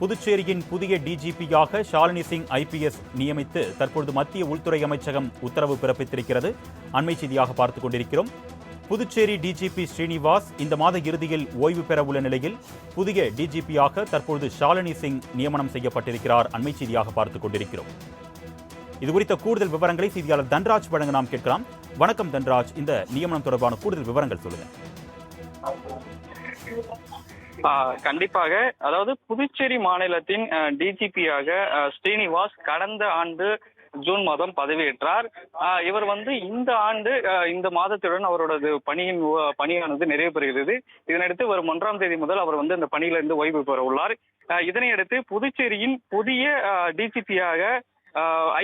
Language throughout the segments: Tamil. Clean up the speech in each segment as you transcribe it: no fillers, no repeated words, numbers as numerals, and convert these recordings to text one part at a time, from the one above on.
புதுச்சேரியின் புதிய டிஜிபியாக ஷாலினி சிங் ஐபிஎஸ் நியமித்து தற்பொழுது மத்திய உள்துறை அமைச்சகம் உத்தரவு பிறப்பித்திருக்கிறது. அண்மை செய்தியாக பார்த்துக் கொண்டிருக்கிறோம். புதுச்சேரி டிஜிபி ஸ்ரீனிவாஸ் இந்த மாத இறுதியில் ஓய்வு பெற உள்ள நிலையில் புதிய டிஜிபியாக தற்பொழுது ஷாலினி சிங் நியமனம் செய்யப்பட்டிருக்கிறார். அண்மை செய்தியாக பார்த்துக் கொண்டிருக்கிறோம். இதுகுறித்த கூடுதல் விவரங்களை செய்தியாளர் தன்ராஜ் வழங்க நாம் கேட்கலாம். வணக்கம் தன்ராஜ், இந்த நியமனம் தொடர்பான கூடுதல் விவரங்கள் சொல்லுங்க. கண்டிப்பாக, அதாவது புதுச்சேரி மாநிலத்தின் டிஜிபியாக ஸ்ரீனிவாஸ் கடந்த ஆண்டு ஜூன் மாதம் பதவியேற்றார். இவர் இந்த ஆண்டு இந்த மாதத்துடன் அவரோட பணியானது நிறைவு பெறுகிறது. இதனையடுத்து வரும் 1ஆம் தேதி முதல் அவர் இந்த பணியிலிருந்து ஓய்வு பெற உள்ளார். இதனையடுத்து புதுச்சேரியின் புதிய டிஜிபியாக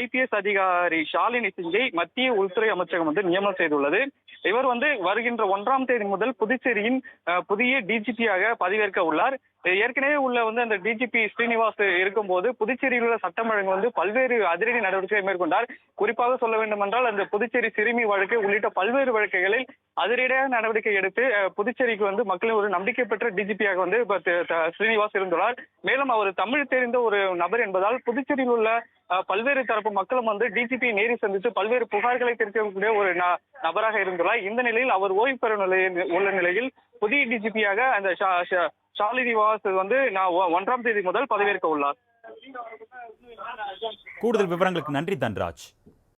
ஐபிஎஸ் அதிகாரி ஷாலினி சிங்கை மத்திய உள்துறை அமைச்சகம் நியமனம் செய்துள்ளது. இவர் வருகின்ற 1ஆம் தேதி முதல் புதுச்சேரியின் புதிய டிஜிபியாக பதவியேற்க உள்ளார். ஏற்கனவே உள்ள அந்த டிஜிபி ஸ்ரீனிவாஸ் இருக்கும்போது புதுச்சேரியில் உள்ள சட்டம் ஒழுங்கு பல்வேறு அதிரடி நடவடிக்கைகளை மேற்கொண்டார். குறிப்பாக சொல்ல வேண்டும் என்றால் அந்த புதுச்சேரி சிறுமி வழக்கு உள்ளிட்ட பல்வேறு வழக்குகளில் அதிரடியாக நடவடிக்கை எடுத்து புதுச்சேரிக்கு மக்களின் ஒரு நம்பிக்கை பெற்ற டிஜிபியாக ஸ்ரீனிவாஸ் இருந்துள்ளார். மேலும் அவர் தமிழ் தெரிந்த ஒரு நபர் என்பதால் புதுச்சேரியில் உள்ள பல்வேறு தரப்பு மக்களும் டிஜிபியை நேரி சந்தித்து பல்வேறு புகார்களை தெரிவிக்கக்கூடிய ஒரு நபராக இருந்துள்ளார். இந்த நிலையில் அவர் ஓய்வு பெற உள்ள நிலையில் புதிய டிஜிபியாக அந்த ஷாலினிவாஸ் 1ஆம் தேதி முதல் பதவியேற்க உள்ளார். கூடுதல் விவரங்களுக்கு நன்றி தன்ராஜ்.